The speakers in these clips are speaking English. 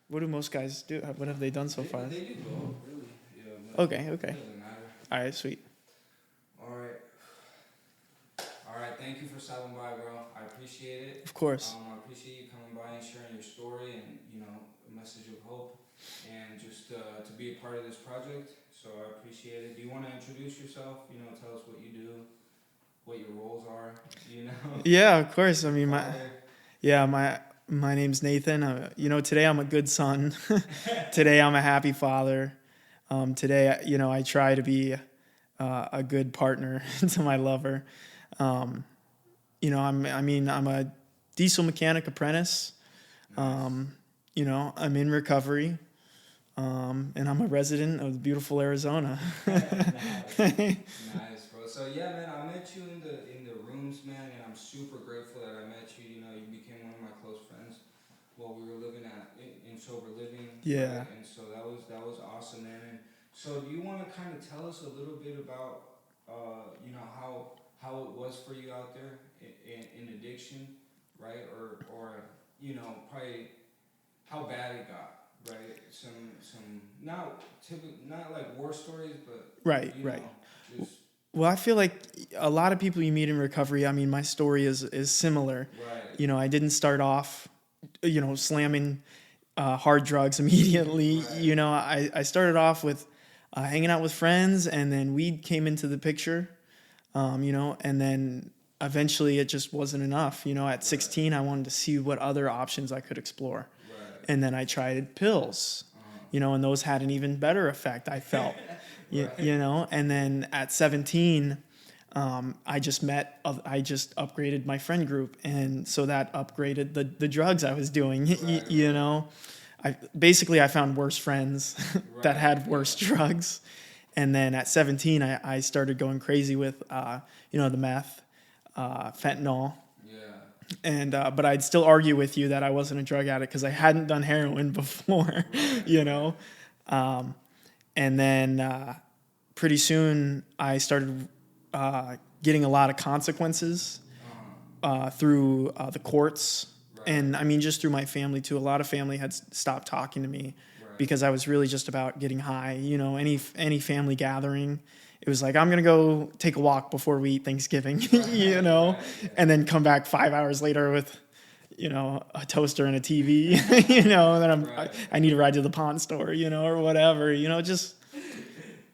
What do most guys do? What have they done so far? They do both, really. Yeah, Okay, it okay. doesn't matter. All right, sweet. All right. All right. Thank you for stopping by, bro. I appreciate it. Of course. I appreciate you coming by and sharing your story and a message of hope and just to be a part of this project. So I appreciate it. Do you want to introduce yourself? Tell us what you do, what your roles are. Yeah, of course. I mean, Father. my name's Nathan. Today I'm a good son. Today I'm a happy father. Today, I try to be a good partner to my lover. I'm a diesel mechanic apprentice. Nice. I'm in recovery. And I'm a resident of beautiful Arizona. Nice, bro. So yeah, man, I met you in the rooms, man, and I'm super grateful that I met you. You became one of my close friends while we were living in sober living. Yeah. Right? And so that was awesome, man. And so do you want to kind of tell us a little bit about how it was for you out there in addiction, right? Or probably how bad it got. Right, some not like war stories, but Right. just Well, I feel like a lot of people you meet in recovery, I mean, my story is similar. right, I didn't start off, slamming hard drugs immediately. right, I started off with hanging out with friends, and then weed came into the picture, and then eventually it just wasn't enough. At 16, I wanted to see what other options I could explore. right, And then I tried pills, and those had an even better effect, I felt. And then at 17, I just upgraded my friend group, and so that upgraded the drugs I was doing. I found worse friends that had worse drugs, and then at 17, I started going crazy with the meth, fentanyl. yeah, And but I'd still argue with you that I wasn't a drug addict because I hadn't done heroin before, you know. And then pretty soon I started getting a lot of consequences through the courts, and I mean just through my family too. A lot of family had stopped talking to me because I was really just about getting high. Any family gathering, it was like, I'm going to go take a walk before we eat Thanksgiving, and then come back 5 hours later with, a toaster and a TV, and then I need to ride to the pawn store, or whatever, just,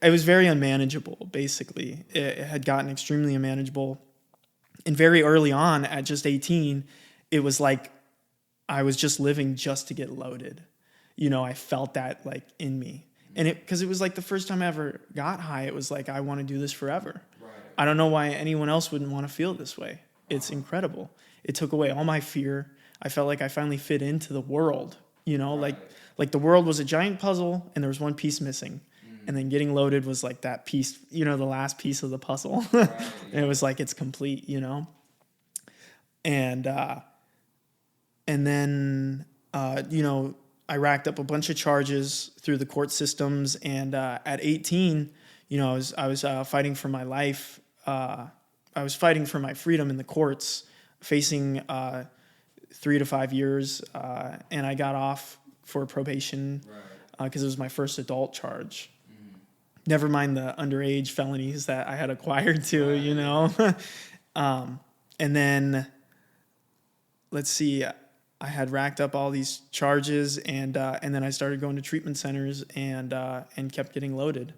it was very unmanageable, basically. It had gotten extremely unmanageable. And very early on, at just 18, it was like I was just living just to get loaded. I felt that like in me. And because it was like the first time I ever got high, it was like, I want to do this forever. right, I don't know why anyone else wouldn't want to feel this way. It's incredible. It took away all my fear. I felt like I finally fit into the world, like the world was a giant puzzle and there was one piece missing. And then getting loaded was like that piece, the last piece of the puzzle. And it was like, it's complete, And, and then, I racked up a bunch of charges through the court systems, and at 18, I was fighting for my life. I was fighting for my freedom in the courts, facing 3 to 5 years, and I got off for probation because it was my first adult charge. Never mind the underage felonies that I had acquired too, and then let's see. I had racked up all these charges, and then I started going to treatment centers and kept getting loaded.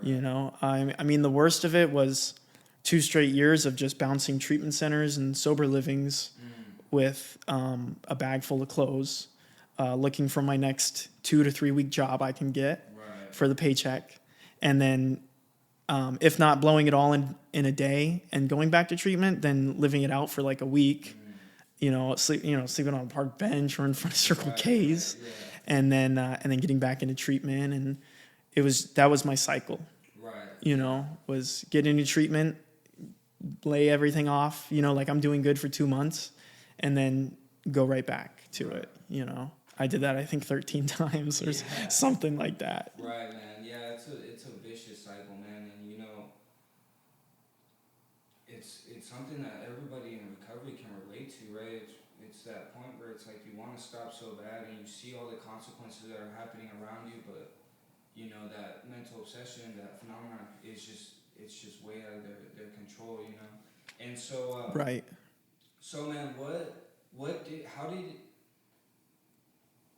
I mean, the worst of it was 2 straight years of just bouncing treatment centers and sober livings with a bag full of clothes, looking for my next 2 to 3 week job I can get for the paycheck, and then if not blowing it all in a day and going back to treatment, then living it out for like a week. Sleeping on a park bench or in front of Circle K's, and then getting back into treatment, and that was my cycle. Was get into treatment, lay everything off, like I'm doing good for 2 months, and then go right back to it. I did that I think 13 times or something like that. Right, man. Yeah, it's a vicious cycle, man, and it's something that everybody in recovery can relate to, right? It's that point where it's like you want to stop so bad, and you see all the consequences that are happening around you, but you know that mental obsession, that phenomenon is just, it's just way out of their control, you know. And so Right. so man, what did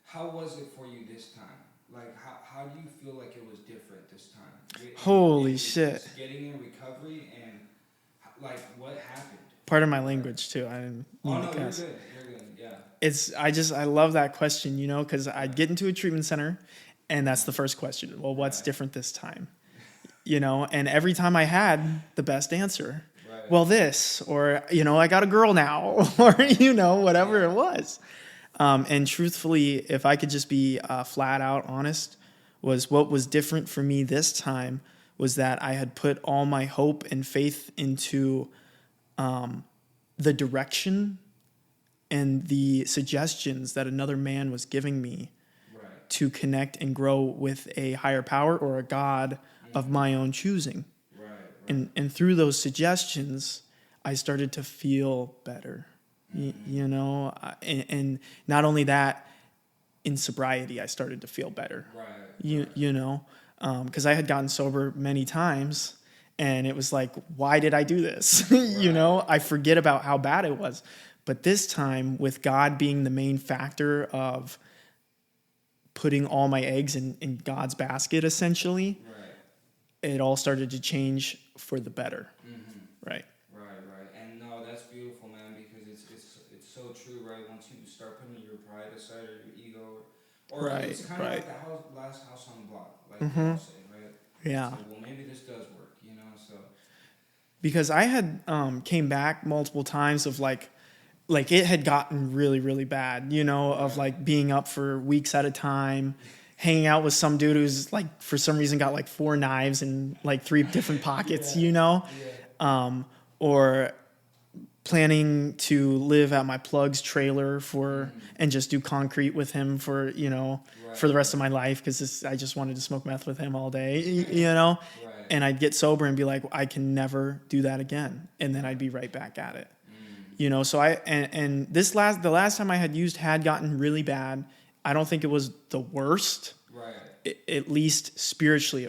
how was it for you this time? Like, how do you feel like it was different this time? Holy In shit. just getting in recovery, and like what happened? Part of my Like, language too. I didn't oh mean to no, you're cuss. good. You're good. Yeah. I love that question, you know, because Yeah. I'd get into a treatment center and that's the first question. Well, what's Right. different this time? You know, and every time I had the best answer. Right. Well, this, or, you know, I got a girl now, or, you know, whatever it was. And truthfully, if I could just be flat out honest, was what was different for me this time was that I had put all my hope and faith into the direction and the suggestions that another man was giving me Right. to connect and grow with a higher power or a God of my own choosing. Right. Right. And through those suggestions, I started to feel better. You know, and not only that, in sobriety, I started to feel better. Right. You know, because I had gotten sober many times, and it was like, why did I do this? You know, I forget about how bad it was. But this time, with God being the main factor of putting all my eggs in God's basket, essentially, Right. it all started to change for the better. Mm-hmm. Right. Right. And no, that's beautiful, man, because it's so true, right? Once you start putting your pride aside or your ego, or Right, it's kind of right. like the last house on the block, like they all say, right? Yeah. It's like, well, maybe this does work, you know. So Because I had came back multiple times of like it had gotten really, really bad, you know, of like being up for weeks at a time, hanging out with some dude who's like, for some reason got like 4 knives in like 3 different pockets, you know, or planning to live at my plug's trailer and just do concrete with him for, you know, for the rest of my life. Cause I just wanted to smoke meth with him all day, you know, and I'd get sober and be like, I can never do that again. And then I'd be right back at it. You know, so the last time I had gotten really bad. I don't think it was the worst. right. At least spiritually,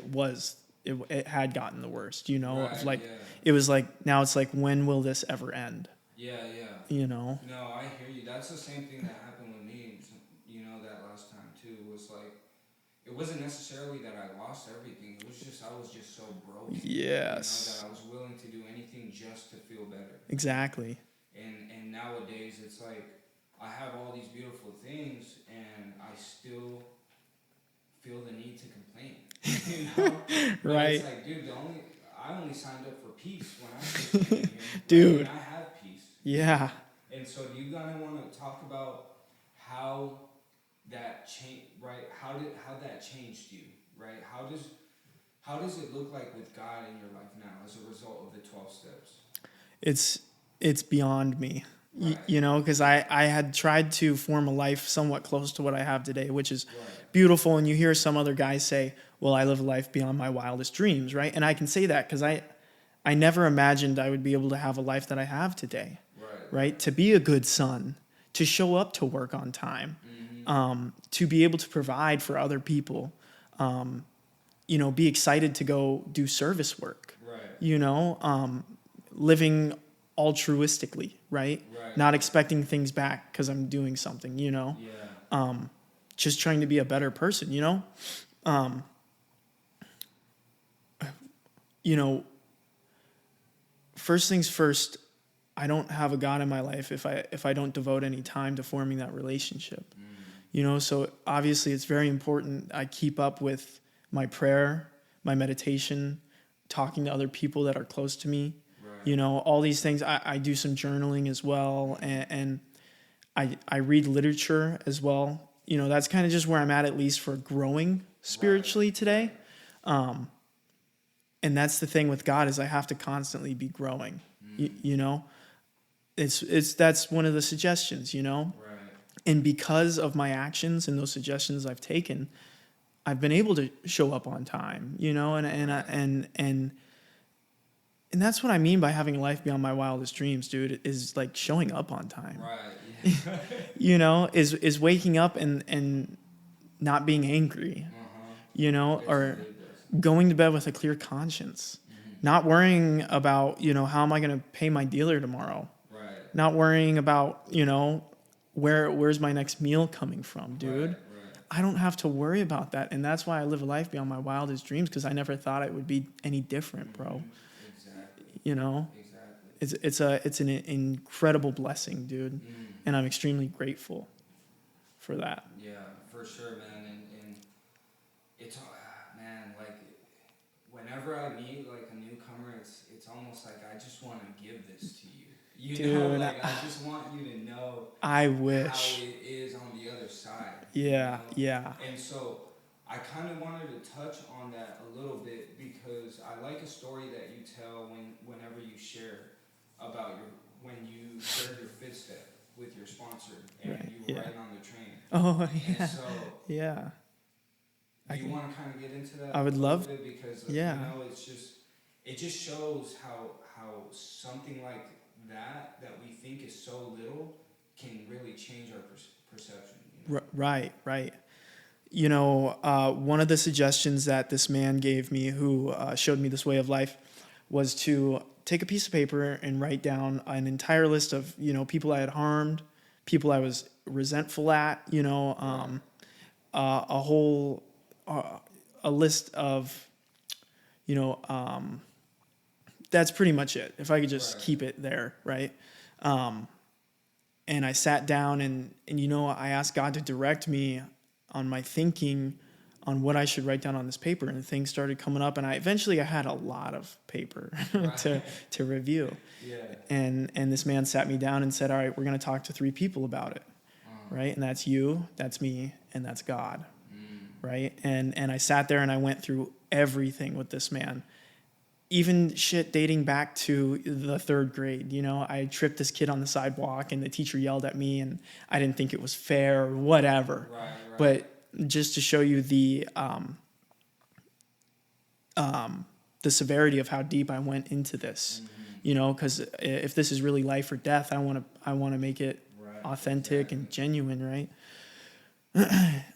it had gotten the worst. You know, Right, of like yeah. it was like now it's like, when will this ever end? Yeah. You know. No, I hear you. That's the same thing that happened with me. You know, that last time too was like, it wasn't necessarily that I lost everything. It was just I was just so broken. Yes. You know, that I was willing to do anything just to feel better. Exactly. And nowadays it's like I have all these beautiful things and I still feel the need to complain. You know? But Right. it's like, dude, I only signed up for peace when I first came here. Dude. And I have peace. Yeah. And so do you kind of want to talk about how that changed, right? How that changed you, right? How does it look like with God in your life now as a result of the 12 steps? It's beyond me. Right. You know, because I had tried to form a life somewhat close to what I have today, which is beautiful. And you hear some other guys say, well, I live a life beyond my wildest dreams, right? And I can say that because I never imagined I would be able to have a life that I have today, right? To be a good son, to show up to work on time, to be able to provide for other people, you know, be excited to go do service work, you know, living altruistically, right? Not expecting things back because I'm doing something, you know, just trying to be a better person, you know, first things first, I don't have a God in my life if I don't devote any time to forming that relationship, you know, so obviously it's very important I keep up with my prayer, my meditation, talking to other people that are close to me. You know, all these things. I do some journaling as well, and I read literature as well. You know, that's kind of just where I'm at least for growing spiritually today. And that's the thing with God is I have to constantly be growing. You know, that's one of the suggestions. You know, and because of my actions and those suggestions I've taken, I've been able to show up on time. You know, and that's what I mean by having a life beyond my wildest dreams, dude, is like showing up on time. you know, is waking up and not being angry, Uh-huh. you know, It's a or big blessing. going to bed with a clear conscience, not worrying about, you know, how am I going to pay my dealer tomorrow, Right. not worrying about, you know, where's my next meal coming from, Right. dude. Right. I don't have to worry about that, and that's why I live a life beyond my wildest dreams, because I never thought it would be any different, bro. Exactly. You know, Exactly. it's an incredible blessing, dude, Mm. and I'm extremely grateful for that. Yeah, for sure, man. And it's man, like whenever I meet like a newcomer, it's almost like I just want to give this to you. You know, Dude, like I just want you to know I how wish. it is on the other side. You Yeah, know, yeah, and so I kind of wanted to touch on that a little bit because I like a story that you tell whenever you share about your when you shared your fifth step with your sponsor and right, you were yeah. riding on the train. Oh, And yeah, so, yeah. do I you can. want to kind of get into I that a would little love. bit because Yeah, you know it just shows how something like that we think is so little can really change our perception. You know. right, right. You know, one of the suggestions that this man gave me, who showed me this way of life, was to take a piece of paper and write down an entire list of, you know, people I had harmed, people I was resentful at, you know, a whole a list of, you know, that's pretty much it. If I could just Right. keep it there, right? Um, and I sat down and you know, I asked God to direct me on my thinking on what I should write down on this paper, and things started coming up, and I eventually I had a lot of paper Right. to review. Yeah. And this man sat me down and said, "All right, we're going to talk to 3 people about it." Right? And that's you, that's me, and that's God. Right? And I sat there and I went through everything with this man. Even shit dating back to the 3rd grade, you know, I tripped this kid on the sidewalk and the teacher yelled at me and I didn't think it was fair or whatever. Right. Right. But just to show you the severity of how deep I went into this, you know, because if this is really life or death, I want to make it Right. authentic Exactly. and genuine, right?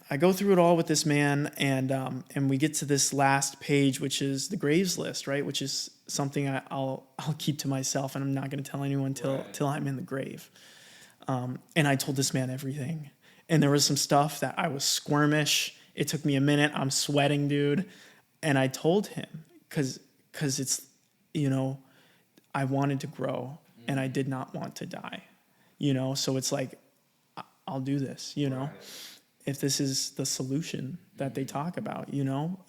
I go through it all with this man, and we get to this last page, which is the graves list, right? Which is something I'll keep to myself, and I'm not going to tell anyone till I'm in the grave. And I told this man everything, and there was some stuff that I was squirmish. It took me a minute. I'm sweating, dude, and I told him because it's, you know, I wanted to grow and I did not want to die, you know. So it's like I'll do this, you know. Right. If this is the solution that they talk about, you know.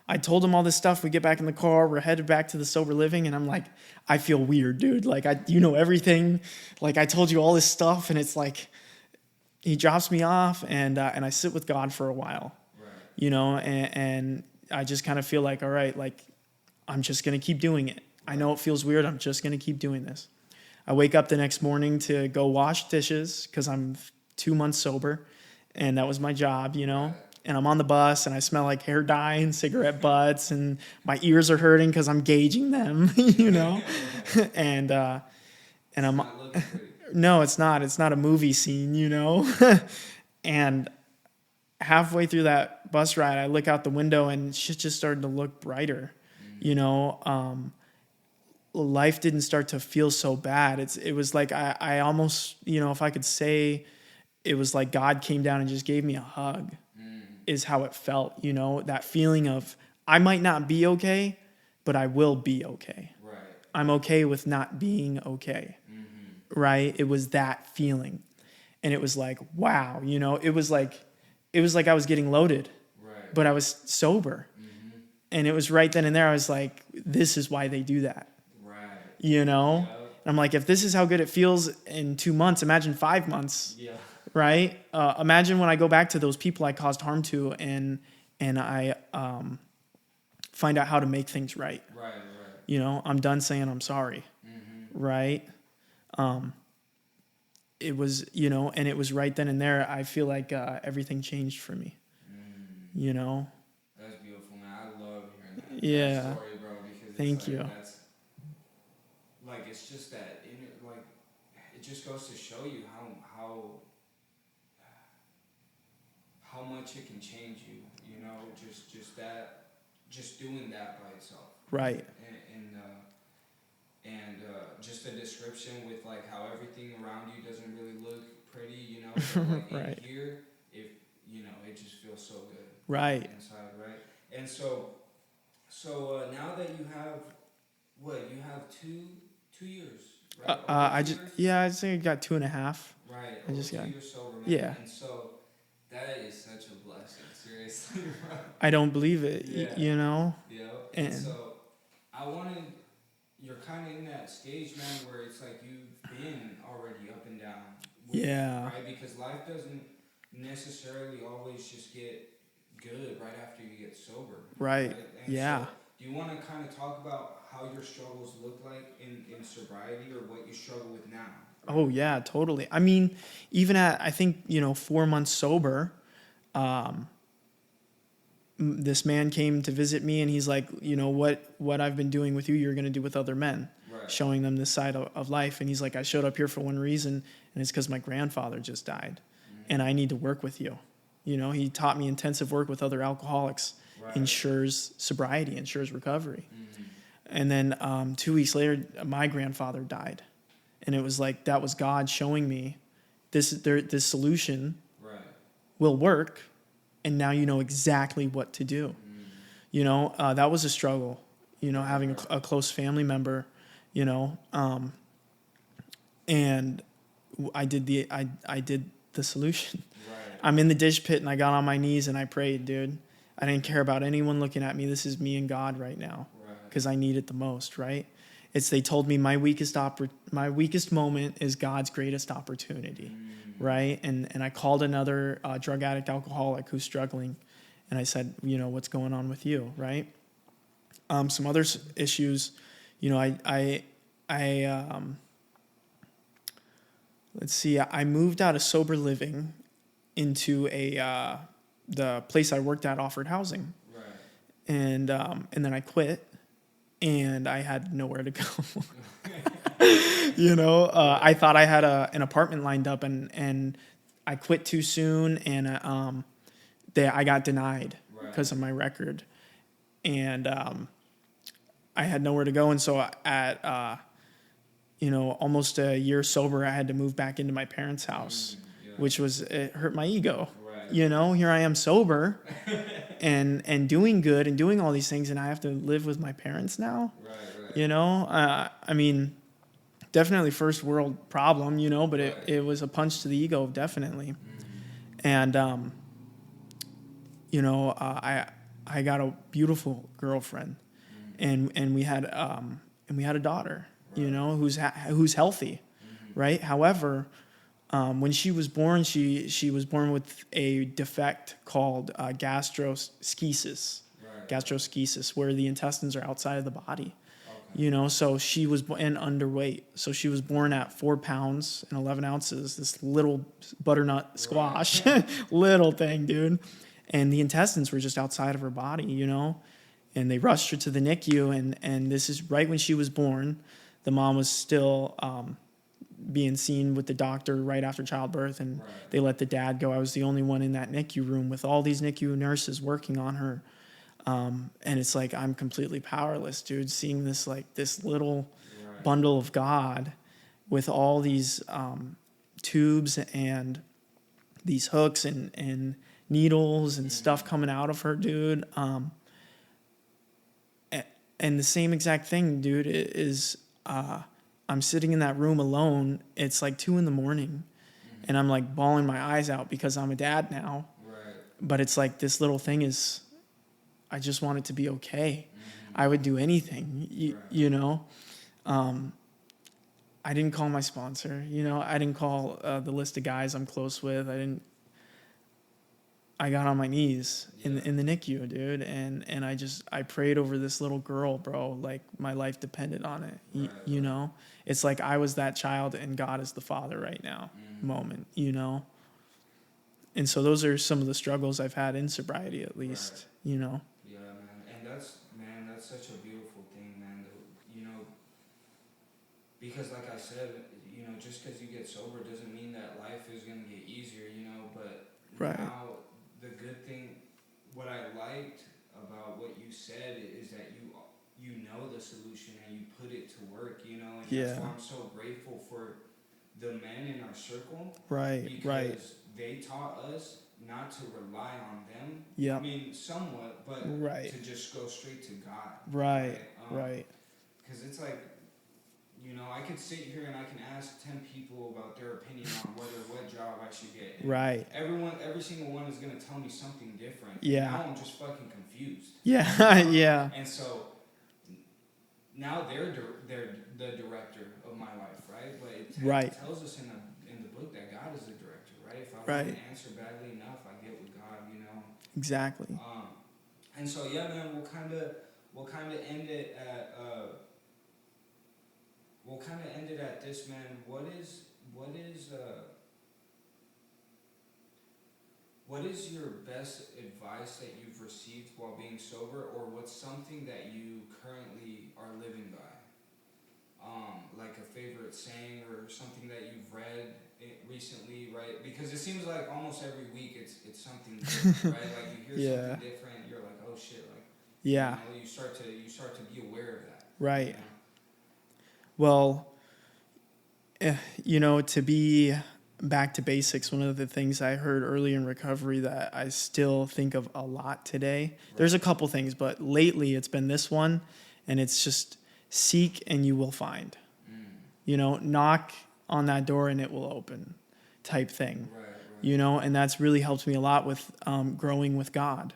I told him all this stuff. We get back in the car. We're headed back to the sober living, and I'm like, I feel weird, dude. Like, you know everything. Like, I told you all this stuff, and it's like he drops me off, and I sit with God for a while, Right. you know, and I just kind of feel like, all right, like I'm just gonna keep doing it. I know it feels weird. I'm just gonna keep doing this. I wake up the next morning to go wash dishes because I'm 2 months sober, and that was my job, you know. And I'm on the bus, and I smell like hair dye and cigarette butts, and my ears are hurting because I'm gauging them, you know. and I'm Not looking pretty. no, it's not. It's not a movie scene, you know. And halfway through that bus ride, I look out the window, and shit just started to look brighter, you know. Life didn't start to feel so bad. It was like I almost, you know, if I could say, it was like God came down and just gave me a hug, is how it felt, you know, that feeling of I might not be okay, but I will be okay. Right. I'm okay with not being okay. Right? It was that feeling. And it was like, wow, you know, it was like I was getting loaded, Right. but I was sober. And it was right then and there I was like, this is why they do that. Right. You know? Yep. And I'm like, if this is how good it feels in 2 months, imagine 5 months. Yeah. Right? Imagine when I go back to those people I caused harm to and I find out how to make things right. Right. Right. You know, I'm done saying I'm sorry. Right? It was, you know, and it was right then and there. I feel like everything changed for me. You know? That's beautiful, man. I love hearing Yeah. that story, bro. Because Thank it's like, you. That's like it's just that it just goes to show you how much it can change you. You know, just doing that by itself. Right. And just a description with like how everything around you doesn't really look pretty, you know, but like Right. in here, if you know, it just feels so good Right. inside, right? And so now that you have you have 2 years, right? Over 2 years, I think I got 2.5. right? I Over just two got, years sober, man. yeah. And so that is such a blessing, seriously, bro. I don't believe it, Yeah. you know? Yeah. And And so I wanted you're kind of in that stage, man, where it's like you've been already up and down. yeah, Right? Because life doesn't necessarily always just get good right after you get sober. right. And Yeah. so, do you want to kind of talk about how your struggles look like in sobriety or what you struggle with now? Right? Oh, yeah, totally. I mean, even at, I think, 4 months sober, this man came to visit me and he's like, what I've been doing with you, you're going to do with other men, Right. showing them this side of life. And he's like, I showed up here for one reason, and it's because my grandfather just died, and I need to work with you. He taught me intensive work with other alcoholics, Right. ensures sobriety, ensures recovery. Mm-hmm. And then 2 weeks later, my grandfather died. And it was like, that was God showing me this solution Right. will work. And now you know exactly what to do. Mm-hmm. That was a struggle, having a close family member, and I did the solution. Right. I'm in the dish pit and I got on my knees and I prayed, dude. I didn't care about anyone looking at me. This is me and God right now, Right. because I need it the most, right? They told me my weakest moment is God's greatest opportunity, right? And I called another drug addict alcoholic who's struggling, and I said, what's going on with you, right? Some other issues, let's see, I moved out of sober living into the place I worked at offered housing, Right. and then I quit, and I had nowhere to go. I thought I had an apartment lined up, and I quit too soon, and I got denied because of my record, and I had nowhere to go, and so at almost a year sober, I had to move back into my parents' house, which it hurt my ego. Right. Here I am sober, and doing good and doing all these things, and I have to live with my parents now. Right. I mean, definitely first world problem, but Right. it was a punch to the ego, definitely. Mm-hmm. And I got a beautiful girlfriend, and we had a daughter, Right. who's healthy, Mm-hmm. right? However, when she was born, she was born with a defect called gastroschisis, Right. gastroschisis, where the intestines are outside of the body. Okay. So she was and underweight. So she was born at 4 pounds and 11 ounces, this little butternut squash, Right. little thing, dude. And the intestines were just outside of her body, and they rushed her to the NICU. And this is right when she was born. The mom was still being seen with the doctor right after childbirth, and Right. they let the dad go. I was the only one in that NICU room with all these NICU nurses working on her. And it's like, I'm completely powerless, dude, seeing this little Right. bundle of God with all these tubes and these hooks and needles and stuff coming out of her, dude. And the same exact thing, dude, is I'm sitting in that room alone. It's like 2 a.m, and I'm like bawling my eyes out because I'm a dad now. Right. But it's like this little thing is, I just want it to be okay. Mm-hmm. I would do anything, Right. I didn't call my sponsor, I didn't call the list of guys I'm close with. I got on my knees in the NICU, dude. And I prayed over this little girl, bro. Like my life depended on it. Right. It's like I was that child and God is the father right now moment, And so those are some of the struggles I've had in sobriety, at least, Yeah, man. And that's such a beautiful thing, man. Because like I said, just because you get sober doesn't mean that life is gonna get easier, you know. But Right. now the good thing, what I liked about what you said is that you know the solution and you put it to work, you know, and that's why Yeah. I'm so grateful for the men in our circle Right. Right. because they taught us not to rely on them. I Yep. mean, somewhat, but Right. to just go straight to God. Right. Right. Because it's like, you know, I could sit here and I can ask 10 people about their opinion on what job I should get. And Right. every single one is gonna tell me something different. Yeah. Now I'm just fucking confused. Yeah. Yeah. And so now they're the director of my life, right? But it Right. tells us in the book that God is the director, right? If I Right. want to answer badly enough, I get with God, you know. Exactly. And so yeah, man, we'll kind of end it at this, man. What is your best advice that you've received while being sober, or what's something that you currently are living by? Like a favorite saying or something that you've read recently, right? Because it seems like almost every week it's something different, right? Like you hear Yeah. something different, you're like, oh shit, like Yeah. you know, you start to be aware of that. Right. You know? Well, you know, to be back to basics, one of the things I heard early in recovery that I still think of a lot today, Right. there's a couple things, but lately it's been this one, and it's just seek and you will find. You know, knock on that door and it will open type thing. Right. You know, and that's really helped me a lot with growing with God.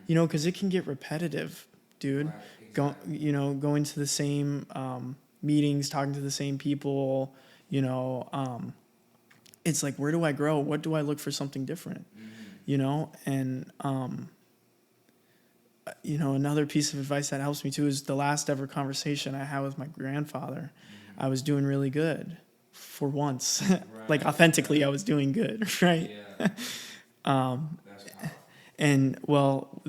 You know, because it can get repetitive, dude. Right, exactly. Going to the same meetings, talking to the same people, you know, it's like, where do I grow? What do I look for something different? You know, and, you know, another piece of advice that helps me too is the last ever conversation I had with my grandfather. I was doing really good for once. Like authentically, I was doing good, right? Yeah. That's powerful. And well,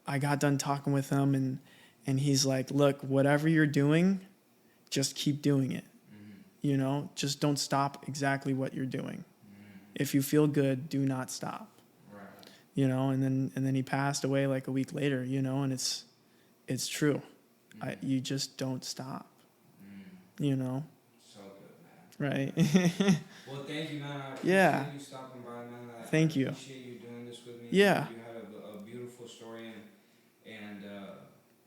I got done talking with him, and he's like, look, whatever you're doing, just keep doing it. You know, just don't stop exactly what you're doing. If you feel good, do not stop. Right. You know, and then he passed away like a week later, you know, and it's true. You just don't stop. You know. So good, man. Right. Well, thank you, man. I Yeah. appreciate you stopping by, man. Thank you. I appreciate you doing this with me. Yeah. You had a beautiful story, and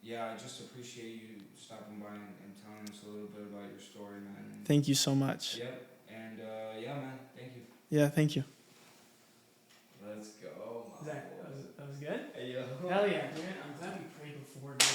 yeah, I just appreciate you stopping by and telling us a little bit about your story, man. And Thank you so much. yep. And yeah, man. Thank you. Yeah, thank you. Let's go. That was good? Hey, yo. Hell yeah, dude. I'm glad we prayed before, dude.